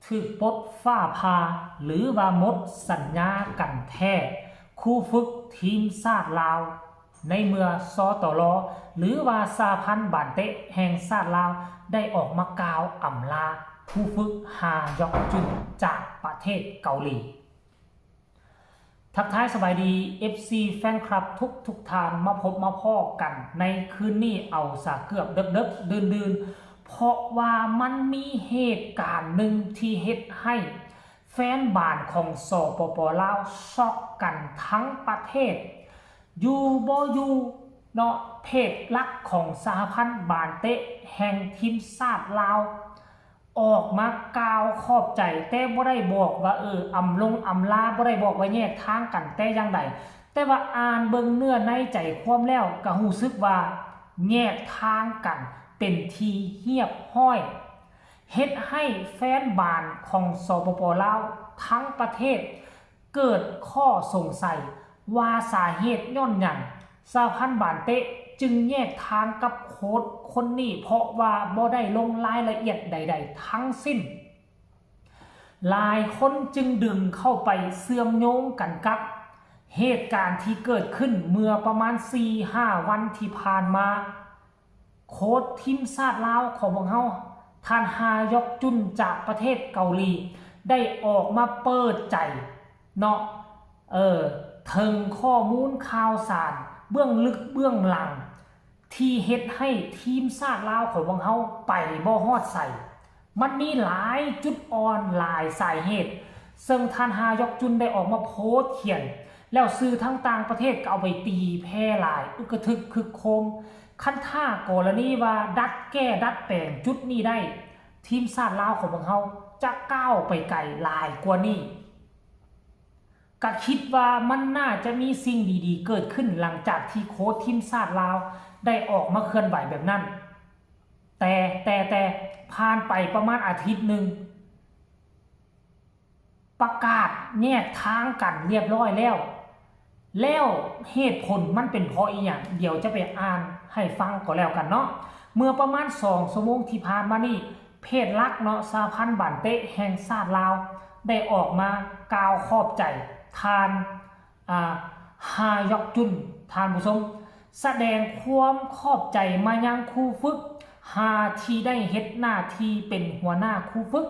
ถึกปลดฟ้าพาหรือว่าหมดสัญญากันแท้คู่ฝึกทีมชาติลาวในเมื่อสตลหรือว่าสหพันธ์บานเตะแห่งชาติลาวได้ออกมากล่าวอำลาผู้ฝึกฮายอกจุนจากประเทศเกาหลีทักทายสบายดี FC แฟนคลับทุกทานมาพบมาพ้อกันในคืนนี้เอาสาเกือบเดึกดื่นเพราะว่ามันมีเหตุการณ์หนึ่งที่เฮ็ดให้แฟนบ้านของสปป.ลาวช็อกกันทั้งประเทศอยู่บ่อยู่เนาะเพจหลักของสหพันธ์บานเตะแห่งทีมชาติลาวออกมากล่าวขอบใจแต่บ่ได้บอกว่าอำลาบ่ได้บอกว่าแยกทางกันแต่อย่างใดแต่ว่าอ่านเบิ่งเนื้อในใจความแล้วก็รู้สึกว่าแยกทางกันเป็นทีเหียบห้อยเฮ็ดให้แฟนบ้านของสปป.ลาวทั้งประเทศเกิดข้อสงสัยว่าสาเหตุย้อนหยังสหพันธ์บานเตะจึงแยกทางกับโค้ชคนนี้เพราะว่าบ่ได้ลงรายละเอียดใดๆทั้งสิ้นหลายคนจึงดึงเข้าไปเชื่อมโยงกันกับเหตุการณ์ที่เกิดขึ้นเมื่อประมาณ 4-5 วันที่ผ่านมาโค้ชทีมชาติลาวของพวกเราท่านฮายอกจุนจากประเทศเกาหลีได้ออกมาเปิดใจเนาะถึงข้อมูลข่าวสารเบื้องลึกเบื้องหลังที่เฮ็ดให้ทีมชาติลาวของพวกเราไปบ่ฮอดใส่มันมีหลายจุดอ่อนหลายสาเหตุซึ่งท่านฮายอกจุนได้ออกมาโพสต์เขียนแล้วสื่อทั้งต่างประเทศก็เอาไปตีแพร่หลายอึกระทึกคึกโคมคันท่ากรณีว่าดัดแก้ดัดแปลงจุดนี้ได้ทีมชาติลาวของพวกเราจะก้าวไปไกลหลายกว่านี้ก็คิดว่ามันน่าจะมีสิ่งดีๆเกิดขึ้นหลังจากที่โค้ชทีมชาติลาวได้ออกมาเคลื่อนไหวแบบนั้นแต่ผ่านไปประมาณอาทิตย์หนึ่งประกาศแยกทางกันเรียบร้อยแล้วเหตุผลมันเป็นเพราะอีหยังเดี๋ยวจะไปอ่านให้ฟังก็แล้วกันเนาะเมื่อประมาณ2 ชั่วโมงที่ผ่านมานี่เพจหลักเนาะสหพันธ์บานเตะแห่งชาติลาวได้ออกมากล่าวขอบใจทานฮายอกจุนทานผู้ชมแสดงความขอบใจมายังครูฝึกฮาที่ได้เฮ็ดหน้าที่เป็นหัวหน้าครูฝึก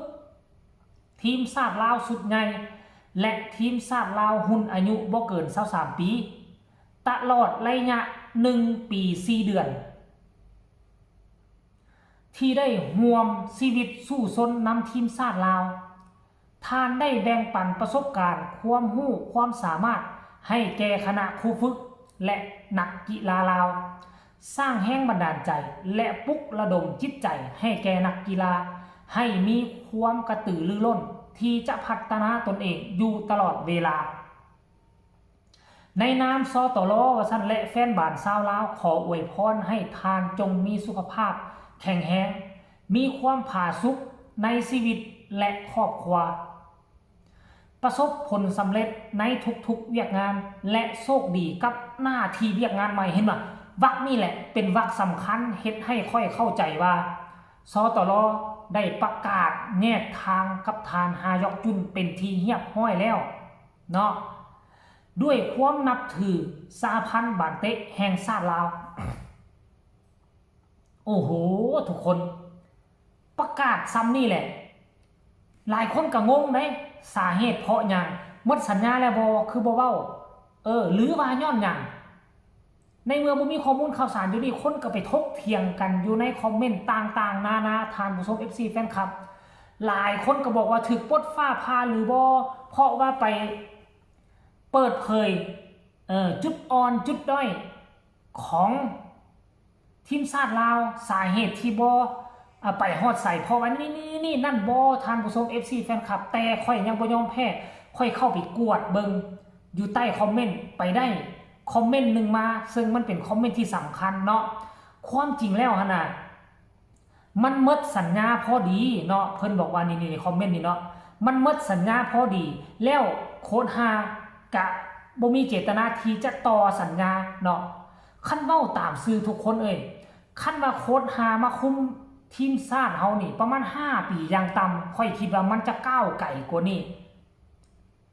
ทีมชาติลาวสุดใหญ่และทีมชาติลาวหุ่นอายุบ่เกิน23 ปีตลอดระยะ1 ปี 4 เดือนที่ได้ร่วมชีวิตสู้ซนนำทีมชาติลาวท่านได้แบ่งปันประสบการณ์ความรู้ความสามารถให้แก่คณะครูฝึกและนักกีฬาลาวสร้างแรงบันดาลใจและปลุกระดมจิตใจให้แก่นักกีฬาให้มีความกระตือรือร้นที่จะพัฒนาตนเองอยู่ตลอดเวลาในนามสตล.วสันและแฟนบ้านชาวลาวขออวยพรให้ทานจงมีสุขภาพแข็งแรงมีความผาสุกในชีวิตและครอบครัวประสบผลสำเร็จในทุกๆเวียกงานและโชคดีกับหน้าที่เวียกงานใหม่เห็นป่ะวรรคนี่แหละเป็นวรรคสำคัญเฮ็ดให้ค่อยเข้าใจว่าสตล.ได้ประกาศแยกทางกับทานฮายอกจุนเป็นที่เรียบร้อยแล้วเนาะด้วยความนับถือสหพันธ์บานเตะแห่งชาติลาวโอ้โหทุกคนประกาศซ้ำนี่แหละหลายคนก็งงเด้สาเหตุเพราะหยังหมดสัญญาแล้วบ่คือบ่เว้าหรือว่าย้อนหยังในเมื่อบ่มีข้อมูลข่าวสารอยู่นี่คนก็ไปถกเถียงกันอยู่ในคอมเมนต์ต่างๆนานาทานผู้ชม FC แฟนคลับหลายคนก็บอกว่าถูกปลดฟ้าพาหรือบ่เพราะว่าไปเปิดเผยจุดอ่อนจุดด้อยของทีมชาติลาวสาเหตุที่บ่ไปฮอดใส่เพราะว่านี่นั่นบ่ทานผู้ชม FC แฟนคลับแต่ค่อยยังบ่ยอมแพ้ค่อยเข้าไปกวดเบิ่งอยู่ใต้คอมเมนต์ไปได้คอมเมนต์หนึ่งมาซึ่งมันเป็นคอมเมนต์ที่สำคัญเนาะความจริงแล้วหั่นน่ะมันหมดสัญญาพอดีเนาะเพิ่นบอกว่านี่คอมเมนต์นี่เนาะมันหมดสัญญาพอดีแล้วโค้ชฮากะบ่มีเจตนาที่จะต่อสัญญาเนาะคันเว้าตามสื่อทุกคนคันว่าโค้ชฮามาคุม ทีมชาติเฮานี่ประมาณ5ปีอย่างต่ำค่อยคิดว่ามันจะก้าวไกลกว่านี้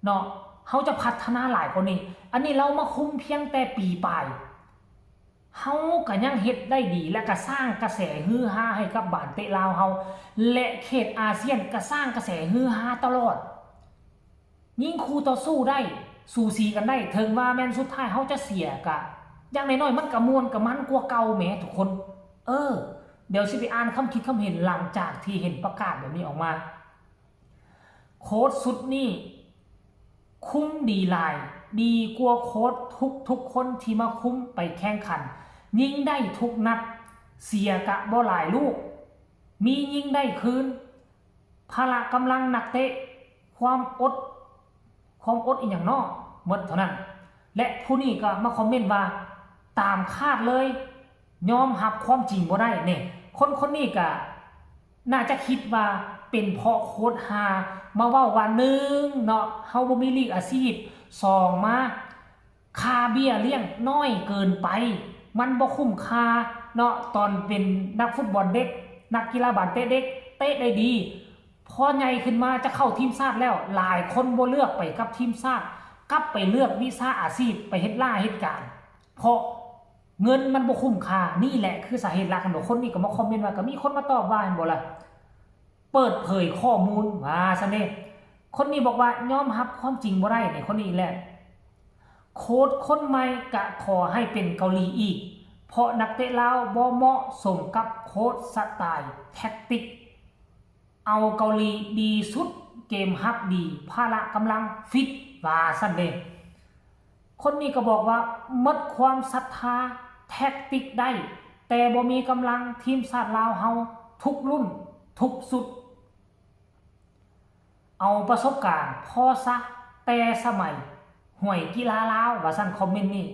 เนาะเฮาจะพัฒนาหลายกว่านี้อันนี้เรามาคุมเพียงแต่ปีปลายเฮาก็ยังเฮ็ดได้ดีและก็สร้างกระแสฮือฮาให้กับบ้านเตะลาวเฮาและเขตอาเซียนก็สร้างกระแสฮือฮาตลอดยิงคู่ต่อสู้ได้สู้สีกันได้ถึงว่าแม่นสุดท้ายเฮาจะเสียกะอย่างน้อยๆมันก็ม่วนก็มันกว่าเก่าแหมทุกคนเดี๋ยวสิไปอ่านคำคิดคำเห็นหลังจากที่เห็นประกาศแบบนี้ออกมาโค้ชสุดนี่คุ้มดีลายดีกว่าโค้ชทุกคนที่มาคุ้มไปแข่งขันยิงได้ทุกนัดเสียกะบ่หลายลูกมียิงได้คืนพละกำลังนักเตะความอดอีกอย่างนอกหมดเท่านั้นและผู้นี้ก็มาคอมเมนต์ว่าตามคาดเลยยอมรับความจริงบ่ได้เนี่ยคนนี้ก็น่าจะคิดว่าเป็นเพราะโค้ชฮามาเว้าว่า1เนาะเฮาบ่มีลีกอาชีพ2มาค่าเบี้ยเลี้ยงน้อยเกินไปมันบ่คุ้มค่าเนาะตอนเป็นนักฟุตบอลเด็กนักกีฬาบาสเตะเด็กเตะได้ดีพอใหญ่ขึ้นมาจะเข้าทีมชาติแล้วหลายคนบ่เลือกไปกับทีมชาติกลับไปเลือกวิชาอาชีพไปเฮ็ดเหตุการณ์เพราะเงินมันบ่คุ้มค่านี่แหละคือสาเหตุหลักของคนนี้ก็มาคอมเมนต์ว่าก็มีคนมาตอบว่าเห็นบ่ล่ะเปิดเผยข้อมูลว่าซะเด้คนนี้บอกว่ายอมรับความจริงบ่ได้เนี่ยคนนี้แหละโค้ชคนใหม่ก็ขอให้เป็นเกาหลีอีกเพราะนักเตะลาวบ่เหมาะสมกับโค้ชสไตล์แท็กติกเอาเกาหลีดีสุดเกมฮับดีพละกำลังฟิตว่าซั่นเด้คนนี้ก็บอกว่าหมดความศรัทธาแท็กติกได้แต่บ่มีกำลังทีมชาติลาวเฮาทุกรุ่นทุกสุดเอาประสบการณ์พอซะแต่สมัยห่วยกีฬาลาวว่าซั่นคอมเมนต์นี้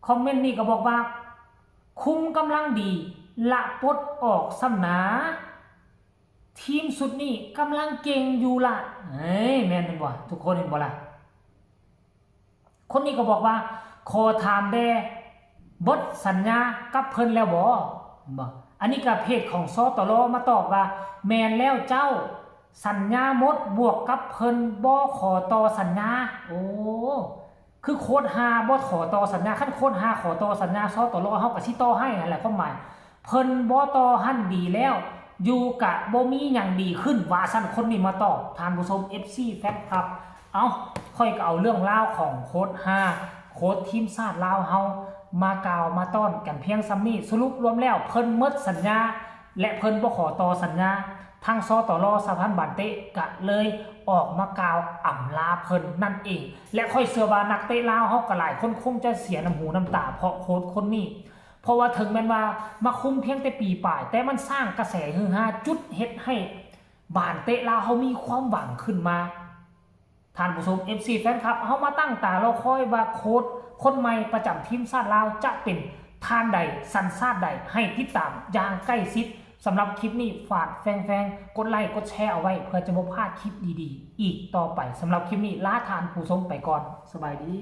คอมเมนต์นี้ก็บอกว่าคุมกำลังดีละปลดออกสำนาทีมสุดนี้กำลังเก่งอยู่ละแม่นบ่ทุกคนเห็นบ่ล่ะคนนี้ก็บอกว่าขอถามแด่บทสัญญากับเพิ่นแล้วบ่อันนี้ก็เพจของสตลมาตอบว่าแม่นแล้วเจ้าสัญญาหมดบวกกับเพิ่นบ่ขอต่อสัญญาคือโค้ดฮาบ่ขอต่อสัญญาคันโค้ดฮาขอต่อสัญญาสตลเฮาก็สิต่อให้นั่นแหละความหมายเพิ่นบ่ต่อหั่นดีแล้วอยู่กะบ่มีหยังดีขึ้นว่าซั่นคนนี้มาตอบท่านผู้ชม FC แฟนคลับค่อยก็เอาเรื่องราวของโค้ดโค้ดทีมชาติลาวเฮามากล่าวมาต้อนกันเพียงซ้ำนี้สรุปรวมแล้วเพิ่นหมดสัญญาและเพิ่นบ่ขอต่อสัญญาทางสตลสหพันธ์บ้านเตะก็เลยออกมากล่าวอำลาเพิ่นนั่นเองและค่อยเชื่อว่านักเตะลาวเฮาก็หลายคนคงจะเสียน้ำหูน้ำตาเพราะโค้ดคนนี้เพราะว่าถึงแม้ว่ามาคุมเพียงแต่ปีปลายแต่มันสร้างกระแสฮือฮาจุดเฮ็ดให้บ้านเตะลาวเฮามีความหวังขึ้นมาท่านผู้ชม FC แฟนคลับเฮามาตั้งตารอคอยว่าโค้ชคนใหม่ประจำทีมชาติลาวจะเป็นท่านใดสัญชาติใดให้ติดตามอย่างใกล้ชิดสำหรับคลิปนี้ฝากแฟนๆกดไลค์กดแชร์เอาไว้เพื่อจะบ่พลาดคลิปดีๆอีกต่อไปสำหรับคลิปนี้ลาท่านผู้ชมไปก่อนสบายดี